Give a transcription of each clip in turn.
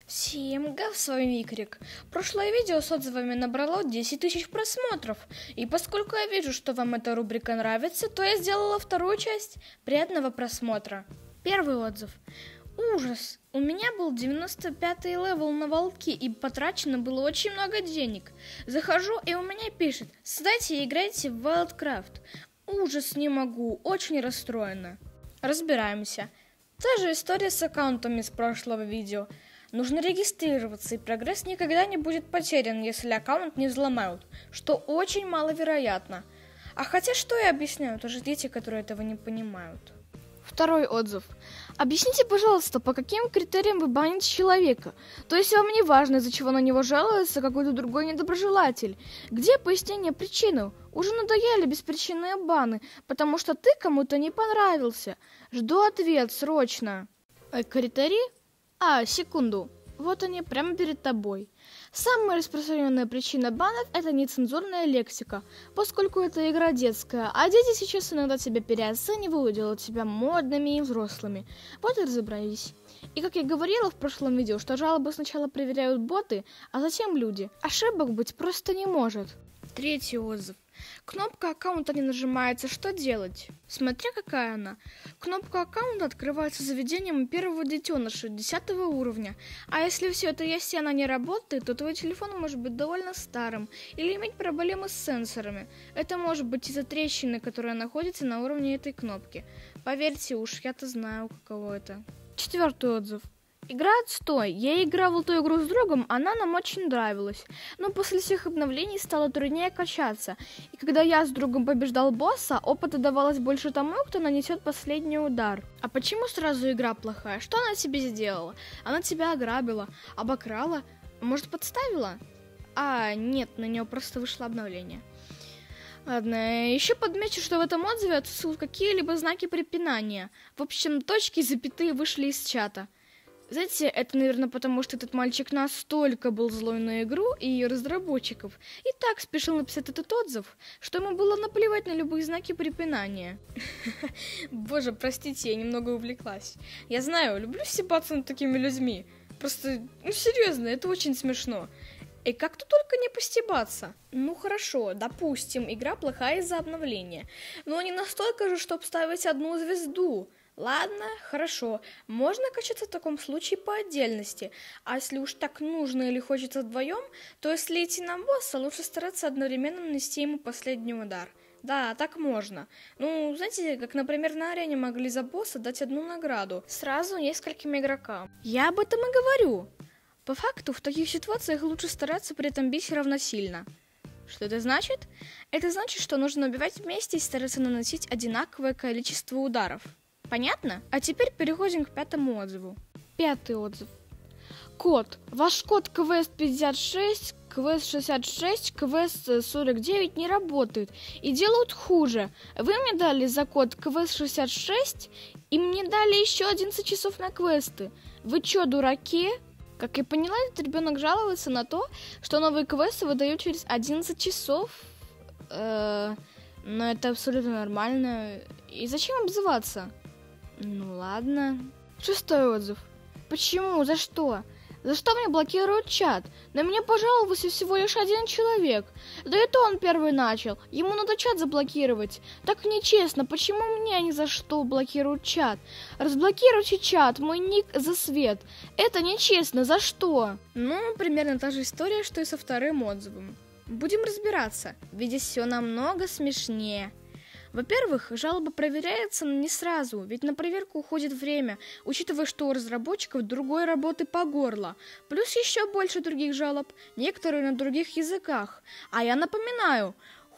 Всем гав, с вами Викрик. Прошлое видео с отзывами набрало 10 тысяч просмотров, и поскольку я вижу, что вам эта рубрика нравится, то я сделала вторую часть. Приятного просмотра. Первый отзыв. Ужас! У меня был 95-й левел на волке, и потрачено было очень много денег. Захожу, и у меня пишет: создайте и играйте в Wildcraft. Ужас, не могу, очень расстроена. Разбираемся. Та же история с аккаунтами с прошлого видео. Нужно регистрироваться, и прогресс никогда не будет потерян, если аккаунт не взломают, что очень маловероятно. А хотя что я объясняю, это же дети, которые этого не понимают. Второй отзыв. Объясните, пожалуйста, по каким критериям вы баните человека? То есть вам не важно, из-за чего на него жалуется какой-то другой недоброжелатель? Где пояснение причины? Уже надоели беспричинные баны, потому что ты кому-то не понравился. Жду ответ срочно. Критерии? Секунду. Вот они, прямо перед тобой. Самая распространенная причина банов – это нецензурная лексика, поскольку это игра детская, а дети сейчас иногда тебя переоценивают, делают себя модными и взрослыми. Вот и разобрались. И как я говорила в прошлом видео, что жалобы сначала проверяют боты, а затем люди. Ошибок быть просто не может. Третий отзыв. Кнопка аккаунта не нажимается, что делать? Смотря какая она. Кнопка аккаунта открывается заведением первого детеныша 10 уровня. А если все это есть и она не работает, то твой телефон может быть довольно старым или иметь проблемы с сенсорами. Это может быть из-за трещины, которая находится на уровне этой кнопки. Поверьте уж, я-то знаю, каково это. Четвертый отзыв. Игра отстой. Я играл в эту игру с другом, она нам очень нравилась. Но после всех обновлений стало труднее качаться. И когда я с другом побеждал босса, опыта давалось больше тому, кто нанесет последний удар. А почему сразу игра плохая? Что она тебе сделала? Она тебя ограбила, обокрала, может, подставила? Нет, на нее просто вышло обновление. Ладно, еще подмечу, что в этом отзыве отсутствуют какие-либо знаки препинания. В общем, точки и запятые вышли из чата. Знаете, это, наверное, потому что этот мальчик настолько был злой на игру и ее разработчиков, и так спешил написать этот отзыв, что ему было наплевать на любые знаки препинания. Боже, простите, я немного увлеклась. Я знаю, люблю стебаться над такими людьми. Просто, серьезно, это очень смешно. И как тут только не постебаться. Ну хорошо, допустим, игра плохая из-за обновления, но не настолько же, чтобы ставить одну звезду. Ладно, хорошо, можно качаться в таком случае по отдельности, а если уж так нужно или хочется вдвоем, то если идти на босса, лучше стараться одновременно нанести ему последний удар. Да, так можно. Ну, знаете, как, например, на арене могли за босса дать одну награду сразу нескольким игрокам. Я об этом и говорю. По факту, в таких ситуациях лучше стараться при этом бить равносильно. Что это значит? Это значит, что нужно убивать вместе и стараться наносить одинаковое количество ударов. Понятно? А теперь переходим к пятому отзыву. Пятый отзыв. Код. Ваш код КВС-56, КВС-66, КВС-49 не работает и делают хуже. Вы мне дали за код КВС-66 и мне дали еще 11 часов на квесты. Вы чё, дураки? Как я поняла, этот ребенок жалуется на то, что новые квесты выдают через 11 часов. Но это абсолютно нормально. И зачем обзываться? Ну ладно. Шестой отзыв. Почему? За что? За что мне блокируют чат? На меня пожаловался всего лишь один человек. Да это он первый начал. Ему надо чат заблокировать. Так нечестно. Почему мне ни за что блокируют чат? Разблокируйте чат. Мой ник за свет. Это нечестно. За что? Ну, примерно та же история, что и со вторым отзывом. Будем разбираться. Ведь все намного смешнее. Во-первых, жалоба проверяется не сразу, ведь на проверку уходит время, учитывая, что у разработчиков другой работы по горло. Плюс еще больше других жалоб, некоторые на других языках. А я напоминаю,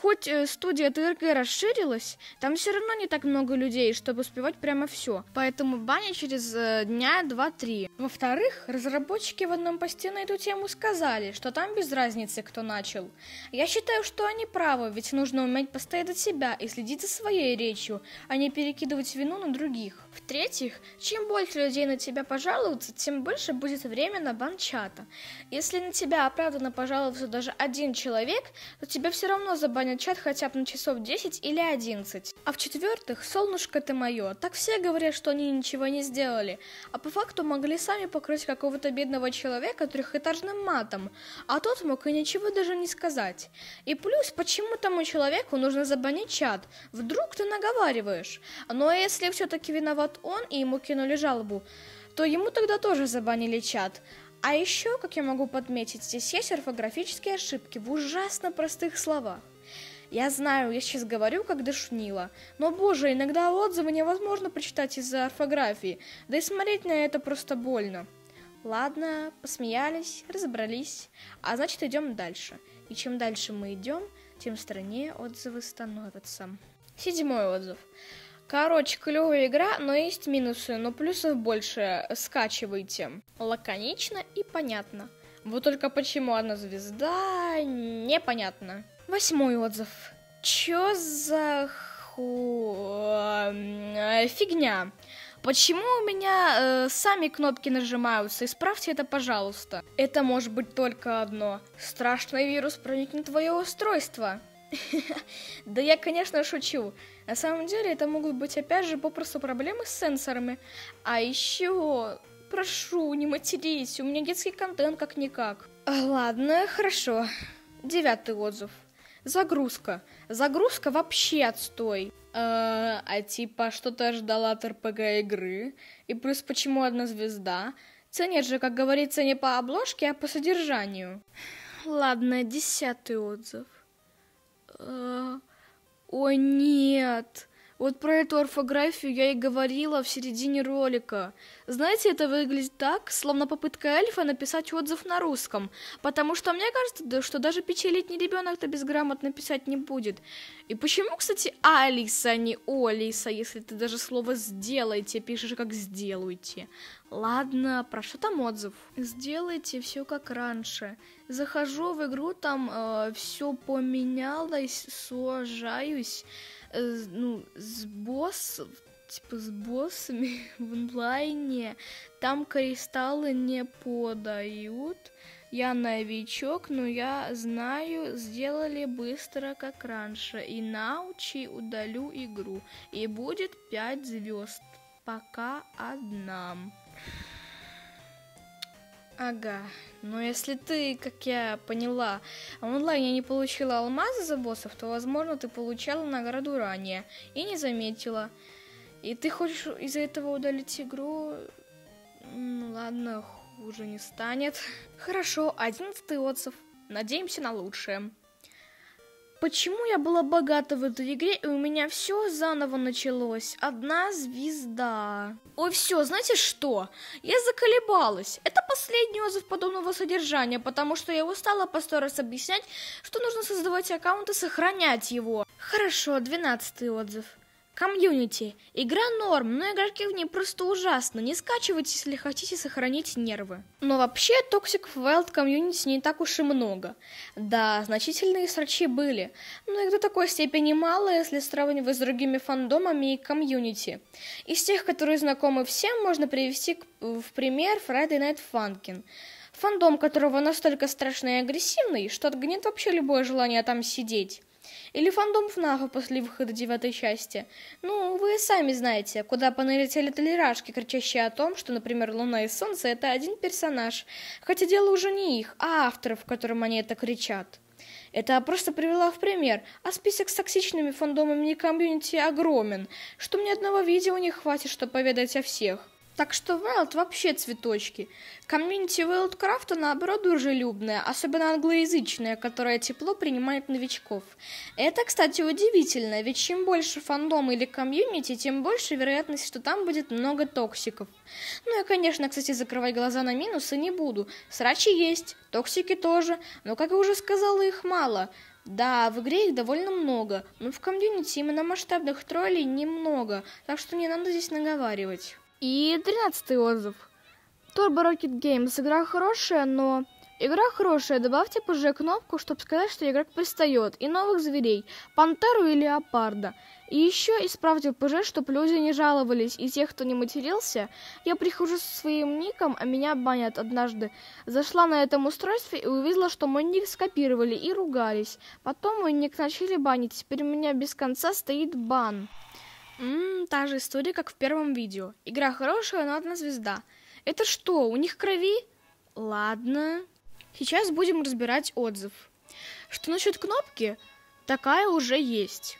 хоть студия ТРГ расширилась, там все равно не так много людей, чтобы успевать прямо все. Поэтому банят через дня 2-3. Во-вторых, разработчики в одном посте на эту тему сказали, что там без разницы, кто начал. Я считаю, что они правы, ведь нужно уметь постоять за себя и следить за своей речью, а не перекидывать вину на других. В-третьих, чем больше людей на тебя пожалуются, тем больше будет время на бан чата. Если на тебя оправданно пожаловался даже один человек, то тебя все равно забанят заполнить чат хотя бы на часов 10 или 11. А в-четвертых, солнышко ты мое. Так все говорят, что они ничего не сделали, а по факту могли сами покрыть какого-то бедного человека трехэтажным матом, а тот мог и ничего даже не сказать. И плюс, почему тому человеку нужно забанить чат? Вдруг ты наговариваешь? Но если все-таки виноват он и ему кинули жалобу, то ему тогда тоже забанили чат. А еще, как я могу подметить, здесь есть орфографические ошибки в ужасно простых словах. Я знаю, я сейчас говорю как душнила, но, боже, иногда отзывы невозможно прочитать из-за орфографии, да и смотреть на это просто больно. Ладно, посмеялись, разобрались, а значит идем дальше. И чем дальше мы идем, тем страннее отзывы становятся. 7-й отзыв. Короче, клевая игра, но есть минусы, но плюсов больше. Скачивайте. Лаконично и понятно. Вот только почему 1 звезда, непонятно. 8-й отзыв. Чё за фигня? Почему у меня сами кнопки нажимаются? Исправьте это, пожалуйста. Это может быть только одно. Страшный вирус проникнет в твое устройство. Да я, конечно, шучу. На самом деле это могут быть опять же попросту проблемы с сенсорами. А еще, прошу, не матерись, у меня детский контент как-никак. Ладно, хорошо. 9-й отзыв. Загрузка. Загрузка вообще отстой. А типа, что ты ожидала от РПГ игры? И плюс почему 1 звезда? Ценят же, как говорится, не по обложке, а по содержанию. Ладно, 10-й отзыв. Ой, нет. Вот про эту орфографию я и говорила в середине ролика. Знаете, это выглядит так, словно попытка эльфа написать отзыв на русском. Потому что мне кажется, что даже 5-летний ребенок-то безграмотно писать не будет. И почему, кстати, Алиса, а не Олиса, если ты даже слово «сделайте» пишешь как «сделайте». Ладно, про что там отзыв? Сделайте все как раньше. Захожу в игру, там все поменялось, сажаюсь. С боссами в онлайне. Там кристаллы не подают. Я новичок, но я знаю, сделали быстро, как раньше. И научи удалю игру. И будет 5 звезд. Пока 1. Ага, но если ты, как я поняла, в онлайне не получила алмазы за боссов, то, возможно, ты получала награду ранее и не заметила. И ты хочешь из-за этого удалить игру? Ладно, хуже не станет. Хорошо, 11-й отзыв. Надеемся на лучшее. Почему я была богата в этой игре, и у меня все заново началось? 1 звезда. Ой, все, знаете что? Я заколебалась. Это последний отзыв подобного содержания, потому что я устала по 100 раз объяснять, что нужно создавать аккаунт и сохранять его. Хорошо, 12-й отзыв. Комьюнити. Игра норм, но игроки в ней просто ужасно. Не скачивайте, если хотите сохранить нервы. Но вообще, токсиков в Wild комьюнити не так уж и много. Да, значительные срачи были, но их до такой степени мало, если сравнивать с другими фандомами и комьюнити. Из тех, которые знакомы всем, можно привести в пример Friday Night Funkin'. Фандом которого настолько страшный и агрессивный, что отгонит вообще любое желание там сидеть. Или фандом ФНАФа после выхода 9-й части. Ну, вы сами знаете, куда понарезали толерашки, кричащие о том, что, например, Луна и Солнце — это один персонаж. Хотя дело уже не их, а авторов, которым они это кричат. Это просто привела в пример, а список с токсичными фандомами и комьюнити огромен, что мне одного видео не хватит, чтобы поведать о всех. Так что Wild вообще цветочки. Комьюнити Wildcraft, наоборот, дружелюбное, особенно англоязычное, которое тепло принимает новичков. Это, кстати, удивительно, ведь чем больше фандом или комьюнити, тем больше вероятность, что там будет много токсиков. Ну и, конечно, кстати, закрывать глаза на минусы не буду. Срачи есть, токсики тоже, но, как я уже сказала, их мало. Да, в игре их довольно много, но в комьюнити именно масштабных троллей немного, так что не надо здесь наговаривать. И 13-й отзыв. Turbo Rocket Games. Игра хорошая, но Игра хорошая, добавьте позже кнопку, чтобы сказать, что игрок пристает, и новых зверей, пантеру и леопарда. И еще исправьте ПЖ, чтобы люди не жаловались, и тех, кто не матерился. Я прихожу со своим ником, а меня банят однажды. Зашла на этом устройстве и увидела, что мой ник скопировали и ругались. Потом мой ник начали банить, теперь у меня без конца стоит бан. Та же история, как в первом видео. Игра хорошая, но одна звезда. Это что, у них крови? Ладно. Сейчас будем разбирать отзыв. Что насчет кнопки? Такая уже есть.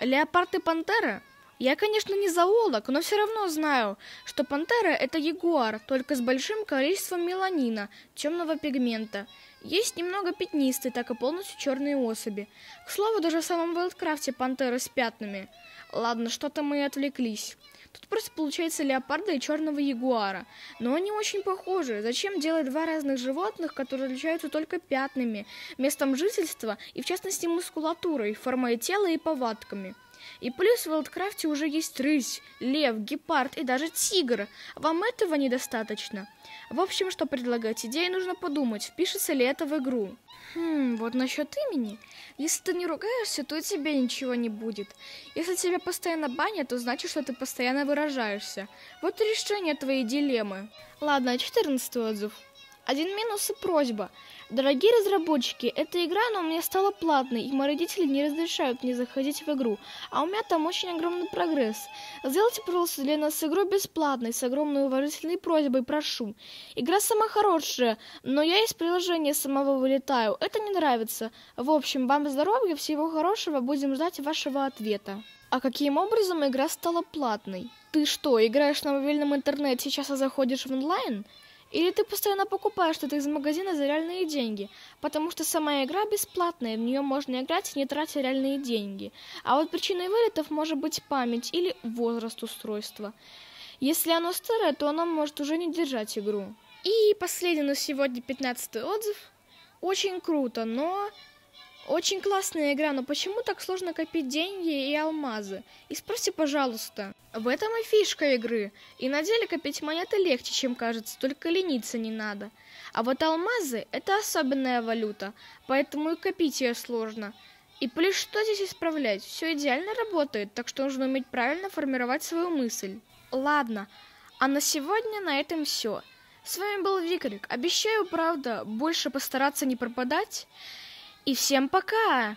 Леопард и пантера? Я, конечно, не зоолог, но все равно знаю, что пантера – это ягуар, только с большим количеством меланина, темного пигмента. Есть немного пятнистые, так и полностью черные особи. К слову, даже в самом Вайлдкрафте пантеры с пятнами. Ладно, что-то мы отвлеклись. Тут просто получается леопарда и черного ягуара. Но они очень похожи. Зачем делать два разных животных, которые отличаются только пятнами, местом жительства и, в частности, мускулатурой, формой тела и повадками? И плюс в Вайлдкрафте уже есть рысь, лев, гепард и даже тигр. Вам этого недостаточно? В общем, что предлагать идеи, нужно подумать, впишется ли это в игру. Вот насчет имени. Если ты не ругаешься, то и тебе ничего не будет. Если тебя постоянно банят, то значит, что ты постоянно выражаешься. Вот и решение твоей дилеммы. Ладно, 14-й отзыв. Один минус и просьба. Дорогие разработчики, эта игра, но у меня стала платной, и мои родители не разрешают мне заходить в игру, а у меня там очень огромный прогресс. Сделайте, пожалуйста, для нас игру бесплатной, с огромной уважительной просьбой, прошу. Игра сама хорошая, но я из приложения самого вылетаю, это не нравится. В общем, вам здоровья, всего хорошего, будем ждать вашего ответа. А каким образом игра стала платной? Ты что, играешь на мобильном интернете, сейчас заходишь в онлайн? Или ты постоянно покупаешь что-то из магазина за реальные деньги, потому что сама игра бесплатная, в нее можно играть, не тратя реальные деньги. А вот причиной вылетов может быть память или возраст устройства. Если оно старое, то оно может уже не держать игру. И последний на сегодня 15-й отзыв. Очень круто, но... Очень классная игра, но почему так сложно копить деньги и алмазы? И спроси, пожалуйста. В этом и фишка игры. И на деле копить монеты легче, чем кажется, только лениться не надо. А вот алмазы – это особенная валюта, поэтому и копить ее сложно. И плюс что здесь исправлять? Все идеально работает, так что нужно уметь правильно формировать свою мысль. Ладно, а на сегодня на этом все. С вами был Викрик. Обещаю, правда, больше постараться не пропадать. И всем пока!